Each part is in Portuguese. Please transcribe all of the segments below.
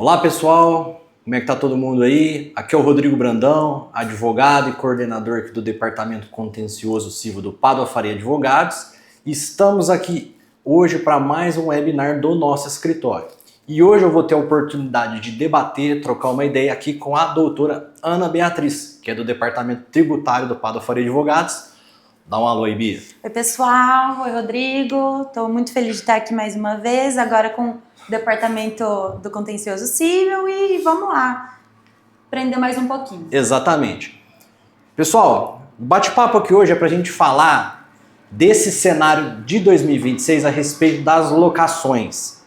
Olá pessoal, como é que tá todo mundo aí? Aqui é o Rodrigo Brandão, advogado e coordenador aqui do Departamento Contencioso Civil do Padua Faria Advogados. Estamos aqui hoje para mais um webinar do nosso escritório. E hoje eu vou ter a oportunidade de debater, trocar uma ideia aqui com a doutora Ana Beatriz, que é do Departamento Tributário do Padua Faria Advogados. Dá um alô aí, Bia. Oi pessoal, oi Rodrigo, estou muito feliz de estar aqui mais uma vez, agora com o Departamento do Contencioso Civil e vamos lá, aprender mais um pouquinho. Exatamente. Pessoal, o bate-papo aqui hoje é para a gente falar desse cenário de 2026 a respeito das locações,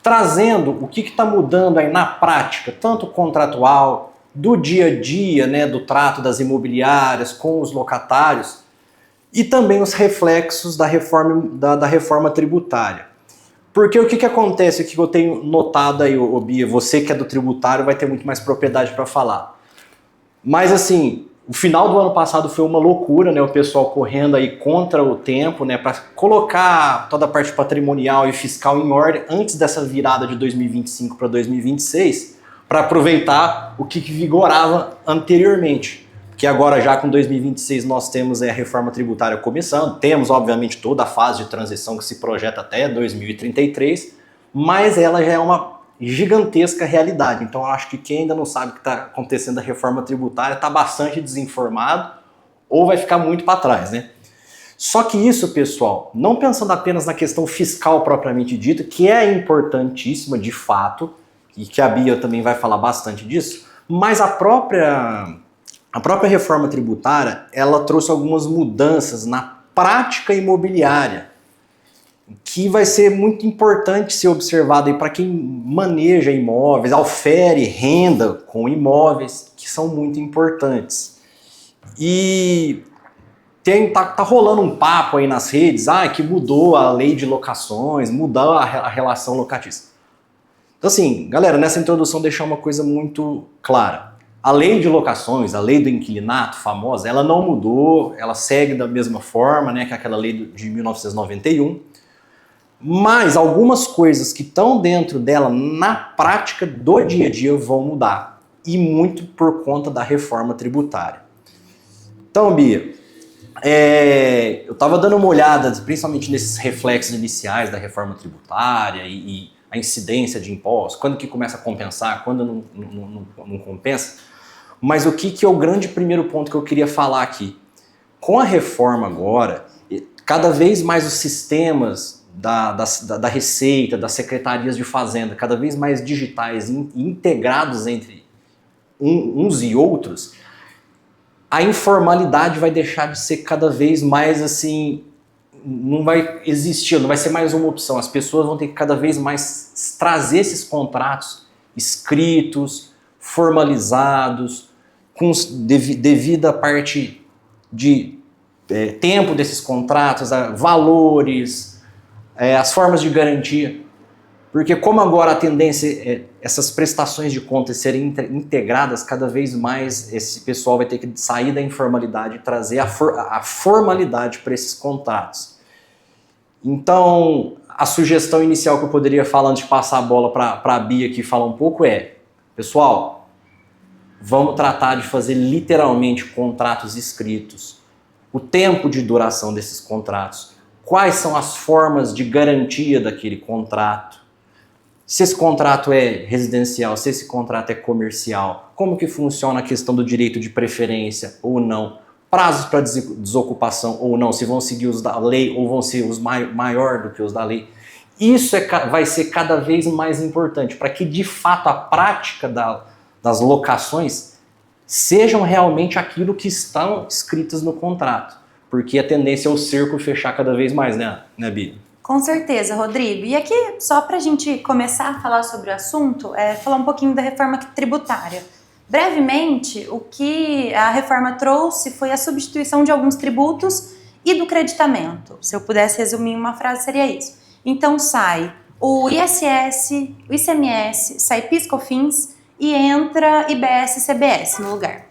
trazendo o que está mudando aí na prática, tanto contratual, do dia a dia, né, do trato das imobiliárias com os locatários, e também os reflexos da reforma tributária. Porque o que acontece, o que eu tenho notado aí, Bia, você que é do tributário vai ter muito mais propriedade para falar. Mas assim, o final do ano passado foi uma loucura, né? O pessoal correndo aí contra o tempo, né? Para colocar toda a parte patrimonial e fiscal em ordem antes dessa virada de 2025 para 2026, para aproveitar o que vigorava anteriormente. Que agora já com 2026 nós temos a reforma tributária começando, temos obviamente toda a fase de transição que se projeta até 2033, mas ela já é uma gigantesca realidade. Então eu acho que quem ainda não sabe o que está acontecendo na reforma tributária está bastante desinformado ou vai ficar muito para trás, né? Só que isso, pessoal, não pensando apenas na questão fiscal propriamente dita, que é importantíssima de fato, e que a Bia também vai falar bastante disso, mas a própria reforma tributária, ela trouxe algumas mudanças na prática imobiliária, que vai ser muito importante ser observado aí para quem maneja imóveis, aufere renda com imóveis, que são muito importantes. E tá rolando um papo aí nas redes, que mudou a lei de locações, mudou a relação locatícia. Então assim, galera, nessa introdução deixar uma coisa muito clara. A lei de locações, a lei do inquilinato famosa, ela não mudou, ela segue da mesma forma, né, que aquela lei de 1991, mas algumas coisas que estão dentro dela na prática do dia a dia vão mudar, e muito por conta da reforma tributária. Então, Bia, eu estava dando uma olhada, principalmente nesses reflexos iniciais da reforma tributária e a incidência de impostos, quando que começa a compensar, quando não compensa. Mas o que é o grande primeiro ponto que eu queria falar aqui? Com a reforma agora, cada vez mais os sistemas da Receita, das secretarias de Fazenda, cada vez mais digitais e integrados entre uns e outros, a informalidade vai deixar de ser cada vez mais assim, não vai existir, não vai ser mais uma opção. As pessoas vão ter que cada vez mais trazer esses contratos escritos, formalizados, com devida parte de tempo desses contratos, valores, as formas de garantia. Porque como agora a tendência é essas prestações de contas serem integradas, cada vez mais esse pessoal vai ter que sair da informalidade e trazer a formalidade para esses contratos. Então, a sugestão inicial que eu poderia falar antes de passar a bola para a Bia aqui falar um pouco pessoal, vamos tratar de fazer literalmente contratos escritos. O tempo de duração desses contratos. Quais são as formas de garantia daquele contrato? Se esse contrato é residencial, se esse contrato é comercial, como que funciona a questão do direito de preferência ou não? Prazos para desocupação ou não, se vão seguir os da lei ou vão ser os maior do que os da lei. Isso vai ser cada vez mais importante para que de fato a prática das locações sejam realmente aquilo que estão escritas no contrato. Porque a tendência é o cerco fechar cada vez mais, né Bia? Com certeza, Rodrigo. E aqui, só para a gente começar a falar sobre o assunto, falar um pouquinho da reforma tributária. Brevemente, o que a reforma trouxe foi a substituição de alguns tributos e do creditamento. Se eu pudesse resumir em uma frase, seria isso. Então sai o ISS, o ICMS, sai PIS/COFINS e entra IBS e CBS no lugar.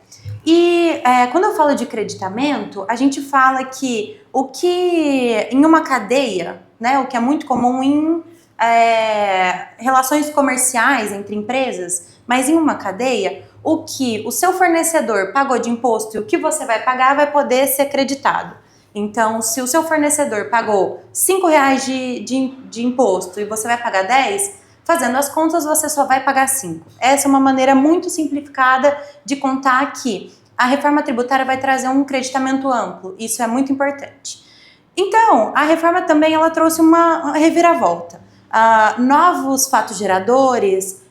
E quando eu falo de creditamento, a gente fala que o que em uma cadeia, né, o que é muito comum em relações comerciais entre empresas, mas em uma cadeia, o que o seu fornecedor pagou de imposto e o que você vai pagar vai poder ser acreditado. Então, se o seu fornecedor pagou R$ 5 de imposto e você vai pagar 10, fazendo as contas, você só vai pagar 5. Essa é uma maneira muito simplificada de contar que a reforma tributária vai trazer um creditamento amplo. Isso é muito importante. Então, a reforma também ela trouxe uma reviravolta. Novos fatos geradores,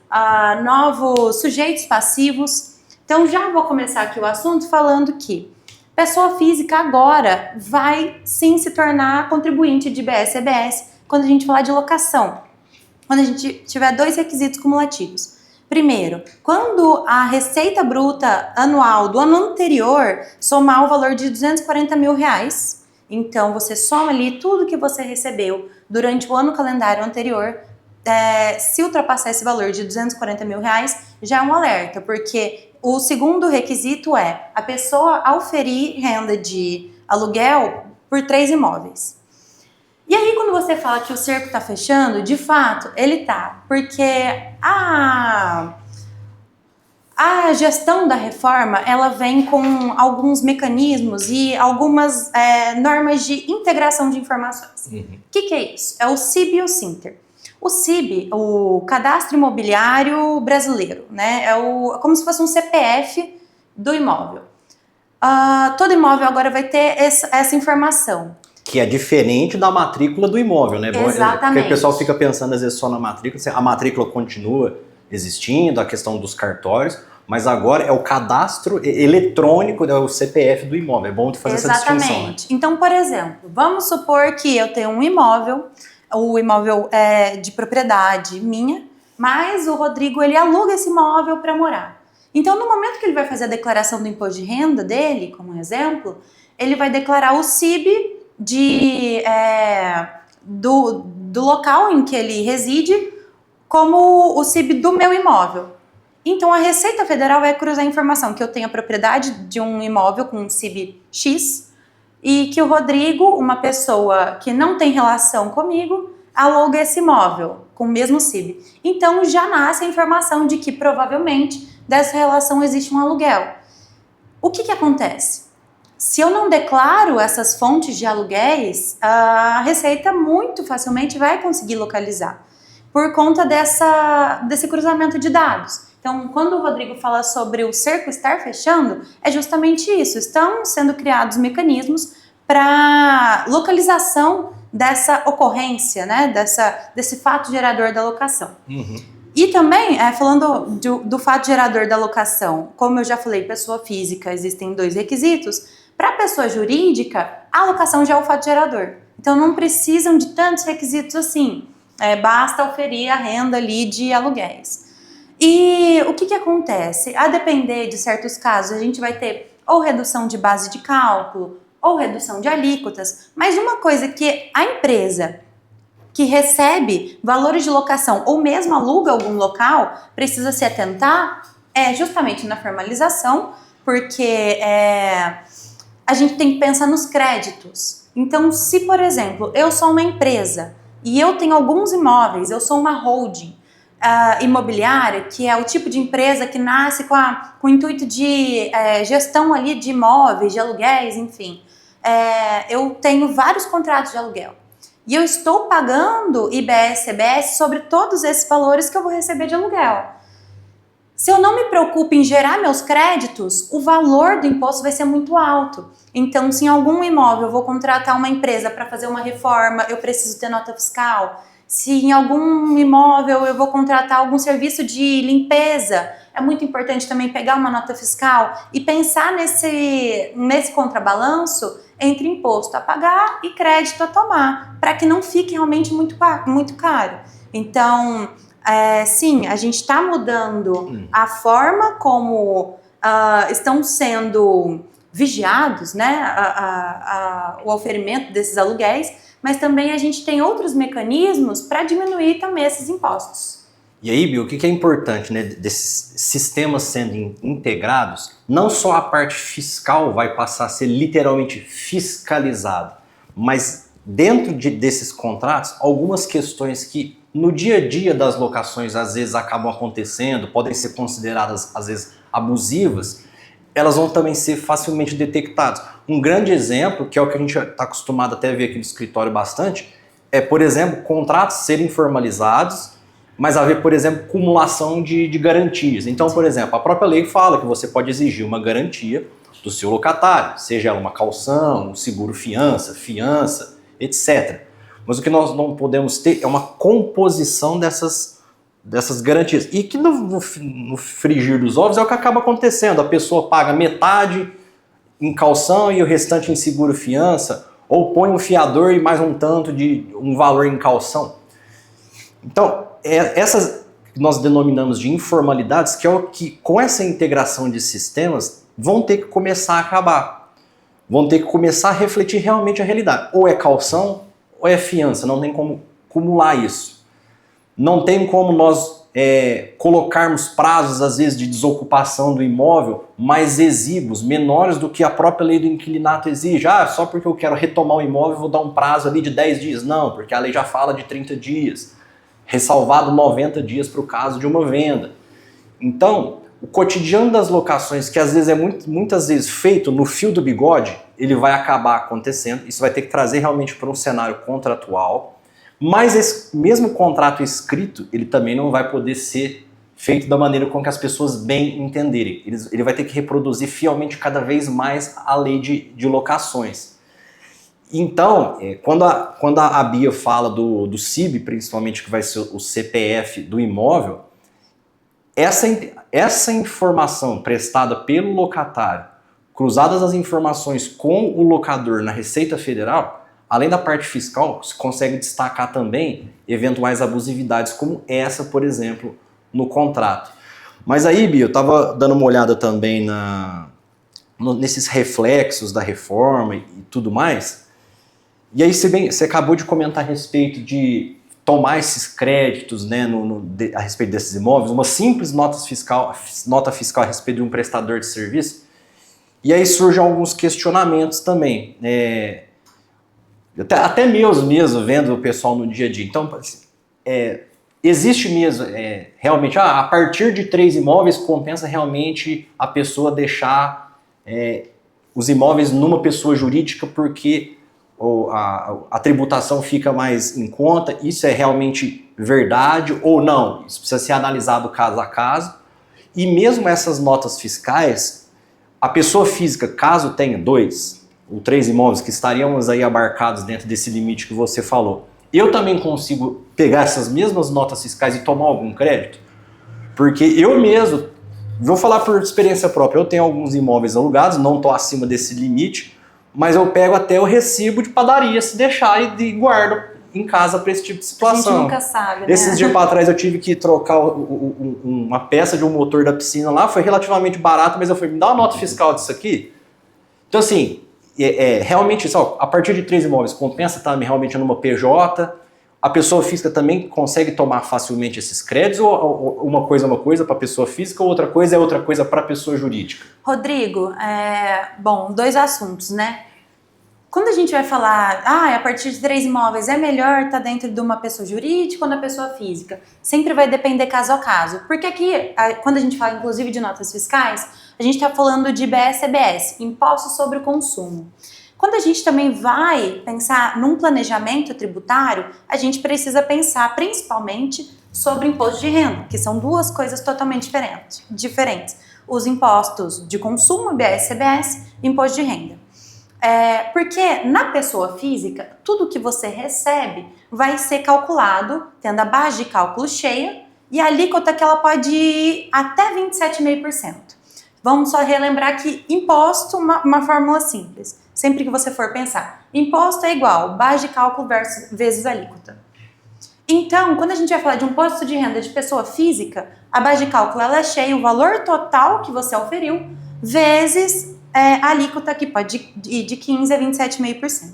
novos sujeitos passivos. Então, já vou começar aqui o assunto falando que pessoa física agora vai sim se tornar contribuinte de IBS e CBS quando a gente falar de locação. Quando a gente tiver 2 requisitos cumulativos. Primeiro, quando a receita bruta anual do ano anterior somar o valor de R$240 mil, então você soma ali tudo que você recebeu durante o ano calendário anterior, se ultrapassar esse valor de R$240 mil, já é um alerta, porque o segundo requisito é a pessoa auferir renda de aluguel por 3 imóveis. E aí, quando você fala que o cerco está fechando, de fato, ele tá, porque a gestão da reforma, ela vem com alguns mecanismos e algumas normas de integração de informações. O que é isso? É o CIB e o SINTER. O CIB, o Cadastro Imobiliário Brasileiro, né? Como se fosse um CPF do imóvel. Todo imóvel agora vai ter essa informação. Que é diferente da matrícula do imóvel, né? Exatamente. Porque o pessoal fica pensando às vezes só na matrícula, a matrícula continua existindo, a questão dos cartórios, mas agora é o cadastro eletrônico, é o CPF do imóvel. É bom fazer essa distinção. Exatamente. Então, por exemplo, vamos supor que eu tenho um imóvel, o imóvel é de propriedade minha, mas o Rodrigo ele aluga esse imóvel para morar. Então, no momento que ele vai fazer a declaração do imposto de renda dele, como exemplo, ele vai declarar o CIB do local em que ele reside como o CIB do meu imóvel. Então, a Receita Federal vai cruzar a informação que eu tenho a propriedade de um imóvel com um CIB X e que o Rodrigo, uma pessoa que não tem relação comigo, aluga esse imóvel com o mesmo CIB. Então, já nasce a informação de que provavelmente dessa relação existe um aluguel. O que acontece? Se eu não declaro essas fontes de aluguéis, a Receita muito facilmente vai conseguir localizar por conta desse cruzamento de dados. Então, quando o Rodrigo fala sobre o cerco estar fechando, é justamente isso. Estão sendo criados mecanismos para localização dessa ocorrência, né, desse fato gerador da locação. E também, falando do fato gerador da locação, como eu já falei, pessoa física, existem 2 requisitos. Para a pessoa jurídica, a locação já é o fato gerador. Então, não precisam de tantos requisitos assim. Basta oferir a renda ali de aluguéis. E o que acontece? A depender de certos casos, a gente vai ter ou redução de base de cálculo, ou redução de alíquotas. Mas uma coisa que a empresa que recebe valores de locação ou mesmo aluga algum local precisa se atentar é justamente na formalização, porque a gente tem que pensar nos créditos. Então, se, por exemplo, eu sou uma empresa e eu tenho alguns imóveis, eu sou uma holding imobiliária, que é o tipo de empresa que nasce com o intuito de gestão ali de imóveis, de aluguéis, enfim. Eu tenho vários contratos de aluguel. E eu estou pagando IBS, CBS sobre todos esses valores que eu vou receber de aluguel. Se eu não me preocupo em gerar meus créditos, o valor do imposto vai ser muito alto. Então, se em algum imóvel eu vou contratar uma empresa para fazer uma reforma, eu preciso ter nota fiscal. Se em algum imóvel eu vou contratar algum serviço de limpeza, é muito importante também pegar uma nota fiscal e pensar nesse contrabalanço entre imposto a pagar e crédito a tomar, para que não fique realmente muito caro. Então, sim, a gente está mudando a forma como estão sendo vigiados, né, o oferimento desses aluguéis, mas também a gente tem outros mecanismos para diminuir também esses impostos. E aí, Bill, o que é importante, né, desses sistemas sendo integrados, não só a parte fiscal vai passar a ser literalmente fiscalizada, mas dentro desses contratos, algumas questões que no dia a dia das locações às vezes acabam acontecendo, podem ser consideradas às vezes abusivas, elas vão também ser facilmente detectadas. Um grande exemplo, que é o que a gente está acostumado até a ver aqui no escritório bastante, é, por exemplo, contratos serem formalizados, mas haver, por exemplo, cumulação de garantias. Então, por exemplo, a própria lei fala que você pode exigir uma garantia do seu locatário, seja ela uma caução, um seguro fiança, etc. Mas o que nós não podemos ter é uma composição dessas garantias. E que no frigir dos ovos é o que acaba acontecendo. A pessoa paga metade em caução e o restante em seguro fiança, ou põe um fiador e mais um tanto de um valor em caução. Então, essas que nós denominamos de informalidades, que é o que, com essa integração de sistemas, vão ter que começar a acabar. Vão ter que começar a refletir realmente a realidade. Ou é caução, ou é fiança. Não tem como acumular isso. Não tem como nós colocarmos prazos, às vezes, de desocupação do imóvel mais exíguos, menores do que a própria lei do inquilinato exige. Ah, só porque eu quero retomar o imóvel, vou dar um prazo ali de 10 dias. Não, porque a lei já fala de 30 dias. Ressalvado 90 dias para o caso de uma venda. Então, o cotidiano das locações, que às vezes é muitas vezes feito no fio do bigode, ele vai acabar acontecendo. Isso vai ter que trazer realmente para um cenário contratual. Mas esse mesmo contrato escrito, ele também não vai poder ser feito da maneira com que as pessoas bem entenderem. Ele vai ter que reproduzir fielmente cada vez mais a lei de locações. Então, quando a Bia fala do CIB, principalmente, que vai ser o CPF do imóvel, essa informação prestada pelo locatário, cruzadas as informações com o locador na Receita Federal, além da parte fiscal, se consegue destacar também eventuais abusividades como essa, por exemplo, no contrato. Mas aí, Bia, eu estava dando uma olhada também nesses reflexos da reforma e tudo mais. E aí você acabou de comentar a respeito de tomar esses créditos, né, a respeito desses imóveis, uma simples nota fiscal a respeito de um prestador de serviço. E aí surgem alguns questionamentos também. Até meus mesmo, vendo o pessoal no dia a dia. Então, existe mesmo, realmente, a partir de 3 imóveis compensa realmente a pessoa deixar os imóveis numa pessoa jurídica porque a tributação fica mais em conta. Isso é realmente verdade ou não? Isso precisa ser analisado caso a caso. E mesmo essas notas fiscais, a pessoa física, caso tenha 2 ou 3 imóveis que estaríamos aí abarcados dentro desse limite que você falou, eu também consigo pegar essas mesmas notas fiscais e tomar algum crédito? Porque eu mesmo, vou falar por experiência própria, eu tenho alguns imóveis alugados, não estou acima desse limite, mas eu pego até o recibo de padaria se deixar e guardo em casa para esse tipo de situação. A gente nunca sabe, né? Esses dias para trás eu tive que trocar uma peça de um motor da piscina lá, foi relativamente barato, mas eu falei, me dá uma nota fiscal disso aqui. Então assim, realmente, a partir de 3 imóveis compensa estar realmente numa PJ, a pessoa física também consegue tomar facilmente esses créditos, ou uma coisa é uma coisa para a pessoa física, ou outra coisa é outra coisa para a pessoa jurídica? Rodrigo, bom, 2 assuntos, né? Quando a gente vai falar, a partir de 3 imóveis é melhor estar dentro de uma pessoa jurídica ou da pessoa física? Sempre vai depender caso a caso. Porque aqui, quando a gente fala inclusive de notas fiscais, a gente está falando de IBS-CBS, Imposto sobre o Consumo. Quando a gente também vai pensar num planejamento tributário, a gente precisa pensar principalmente sobre imposto de renda, que são 2 coisas totalmente diferentes. Os impostos de consumo, IBS-CBS, e imposto de renda. Porque na pessoa física, tudo que você recebe vai ser calculado, tendo a base de cálculo cheia, e a alíquota que ela pode ir até 27,5%. Vamos só relembrar que imposto, uma fórmula simples. Sempre que você for pensar, imposto é igual base de cálculo vezes alíquota. Então, quando a gente vai falar de um imposto de renda de pessoa física, a base de cálculo ela é cheia, o valor total que você oferiu, vezes a alíquota que pode ir de 15% a 27,5%.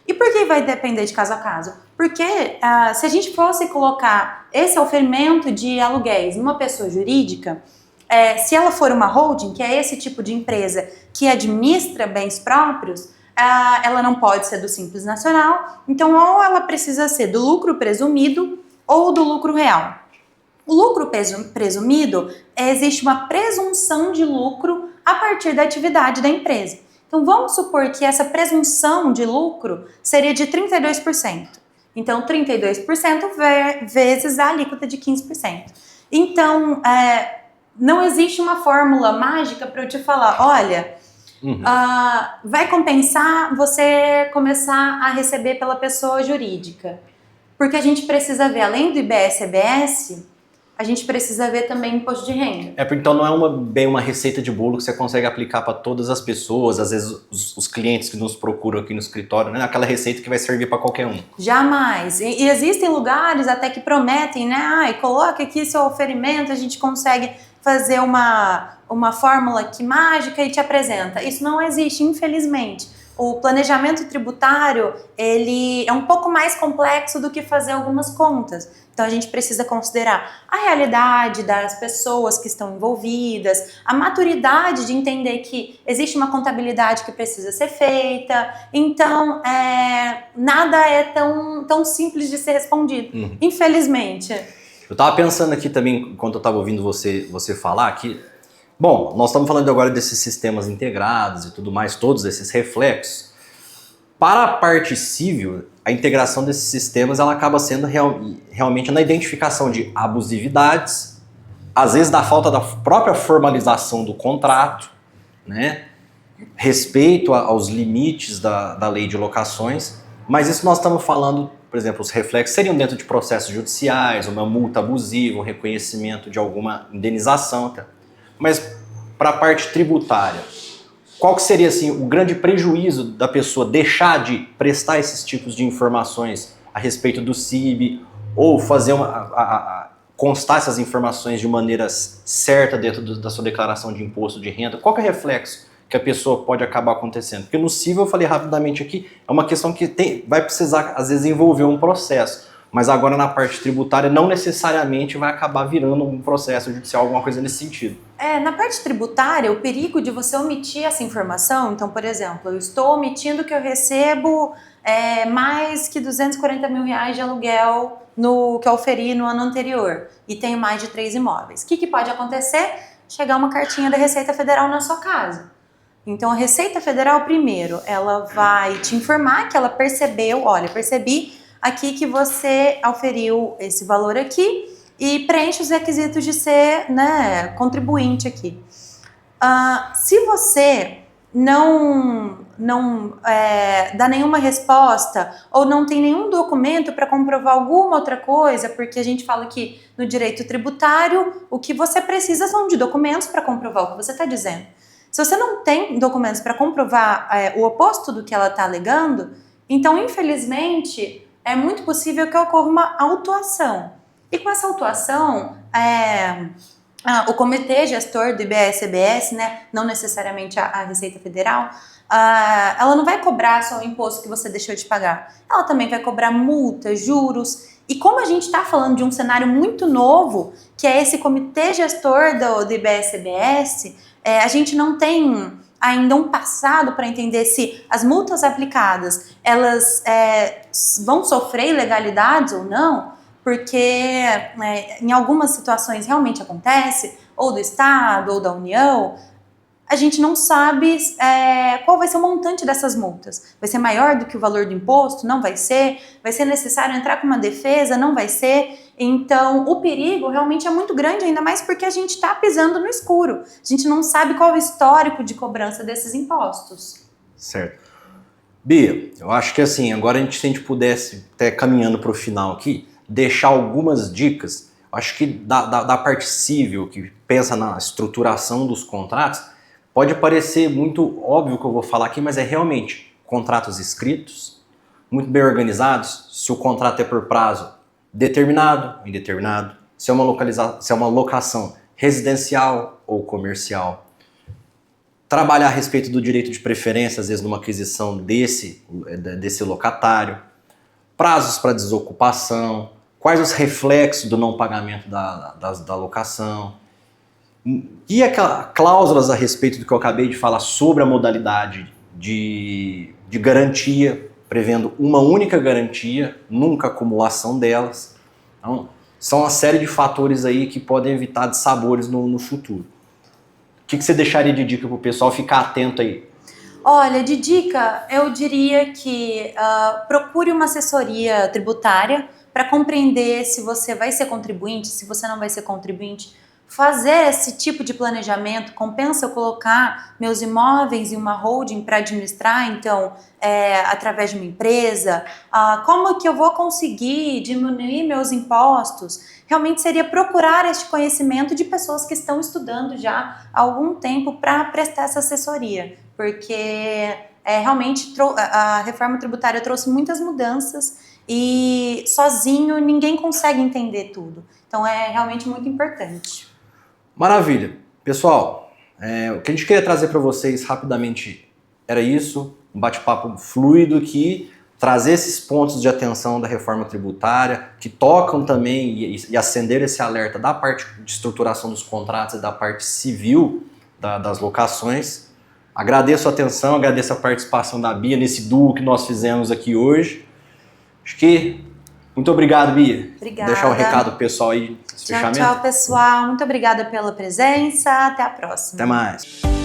E por que vai depender de caso a caso? Porque se a gente fosse colocar esse oferimento de aluguéis numa pessoa jurídica, se ela for uma holding, que é esse tipo de empresa que administra bens próprios, ela não pode ser do Simples Nacional, então ou ela precisa ser do lucro presumido ou do lucro real. O lucro presumido, existe uma presunção de lucro a partir da atividade da empresa. Então, vamos supor que essa presunção de lucro seria de 32%. Então, 32% vezes a alíquota de 15%. Então, não existe uma fórmula mágica para eu te falar, olha, vai compensar você começar a receber pela pessoa jurídica. Porque a gente precisa ver, além do IBS-CBS, a gente precisa ver também imposto de renda. Então não é bem uma receita de bolo que você consegue aplicar para todas as pessoas, às vezes os clientes que nos procuram aqui no escritório, né? Aquela receita que vai servir para qualquer um. Jamais. E existem lugares até que prometem, né? Coloque aqui seu oferimento, a gente consegue fazer uma fórmula que mágica e te apresenta. Isso não existe, infelizmente. O planejamento tributário, ele é um pouco mais complexo do que fazer algumas contas. Então, a gente precisa considerar a realidade das pessoas que estão envolvidas, a maturidade de entender que existe uma contabilidade que precisa ser feita. Então, nada é tão simples de ser respondido, infelizmente. Eu estava pensando aqui também, enquanto eu estava ouvindo você falar, que, bom, nós estamos falando agora desses sistemas integrados e tudo mais, todos esses reflexos. Para a parte civil, a integração desses sistemas ela acaba sendo realmente na identificação de abusividades, às vezes da falta da própria formalização do contrato, né? Respeito aos limites da lei de locações, mas isso nós estamos falando, por exemplo, os reflexos seriam dentro de processos judiciais, uma multa abusiva, um reconhecimento de alguma indenização, tá? Mas para a parte tributária, qual que seria assim, o grande prejuízo da pessoa deixar de prestar esses tipos de informações a respeito do CIB ou fazer constar essas informações de maneira certa dentro da sua declaração de imposto de renda? Qual que é o reflexo que a pessoa pode acabar acontecendo? Porque no CIB, eu falei rapidamente aqui, é uma questão que vai precisar, às vezes, envolver um processo. Mas agora na parte tributária não necessariamente vai acabar virando um processo judicial, alguma coisa nesse sentido. Na parte tributária, o perigo de você omitir essa informação, então, por exemplo, eu estou omitindo que eu recebo mais que R$240 mil de aluguel que eu oferi no ano anterior e tenho mais de 3 imóveis. O que pode acontecer? Chegar uma cartinha da Receita Federal na sua casa. Então, a Receita Federal, primeiro, ela vai te informar que ela percebeu, olha, percebi aqui que você auferiu esse valor aqui e preenche os requisitos de ser, né, contribuinte aqui. Se você não dá nenhuma resposta ou não tem nenhum documento para comprovar alguma outra coisa, porque a gente fala que no direito tributário o que você precisa são de documentos para comprovar o que você está dizendo. Se você não tem documentos para comprovar o oposto do que ela está alegando, então, infelizmente, é muito possível que ocorra uma autuação. E com essa autuação, o comitê gestor do IBS-CBS, né, não necessariamente a Receita Federal, ela não vai cobrar só o imposto que você deixou de pagar. Ela também vai cobrar multas, juros. E como a gente está falando de um cenário muito novo, que é esse comitê gestor do IBS-CBS, a gente não tem ainda um passado para entender se as multas aplicadas elas vão sofrer ilegalidades ou não, porque em algumas situações realmente acontece, ou do Estado ou da União, a gente não sabe qual vai ser o montante dessas multas. Vai ser maior do que o valor do imposto? Não vai ser. Vai ser necessário entrar com uma defesa? Não vai ser. Então, o perigo realmente é muito grande, ainda mais porque a gente está pisando no escuro. A gente não sabe qual é o histórico de cobrança desses impostos. Certo. Bia, eu acho que assim, agora se a gente pudesse, até caminhando para o final aqui, deixar algumas dicas, acho que da parte civil, que pensa na estruturação dos contratos, pode parecer muito óbvio o que eu vou falar aqui, mas é realmente contratos escritos, muito bem organizados, se o contrato é por prazo determinado ou indeterminado, se é uma locação residencial ou comercial, trabalhar a respeito do direito de preferência, às vezes numa aquisição desse locatário, prazos para desocupação, quais os reflexos do não pagamento da locação, e aquelas cláusulas a respeito do que eu acabei de falar sobre a modalidade de garantia, prevendo uma única garantia, nunca acumulação delas, Então, são uma série de fatores aí que podem evitar dissabores no futuro. O que você deixaria de dica para o pessoal ficar atento aí? Olha, de dica, eu diria que procure uma assessoria tributária para compreender se você vai ser contribuinte, se você não vai ser contribuinte. Fazer esse tipo de planejamento, compensa eu colocar meus imóveis em uma holding para administrar, então, através de uma empresa? Como que eu vou conseguir diminuir meus impostos? Realmente seria procurar este conhecimento de pessoas que estão estudando já há algum tempo para prestar essa assessoria, porque realmente a reforma tributária trouxe muitas mudanças e sozinho ninguém consegue entender tudo. Então é realmente muito importante. Maravilha. Pessoal, o que a gente queria trazer para vocês rapidamente era isso, um bate-papo fluido que trazer esses pontos de atenção da reforma tributária, que tocam também e acender esse alerta da parte de estruturação dos contratos e da parte civil das locações. Agradeço a atenção, agradeço a participação da Bia nesse duo que nós fizemos aqui hoje. Acho que muito obrigado, Bia. Obrigada. Deixar o recado pessoal aí. Tchau, pessoal. Muito obrigada pela presença. Até a próxima. Até mais.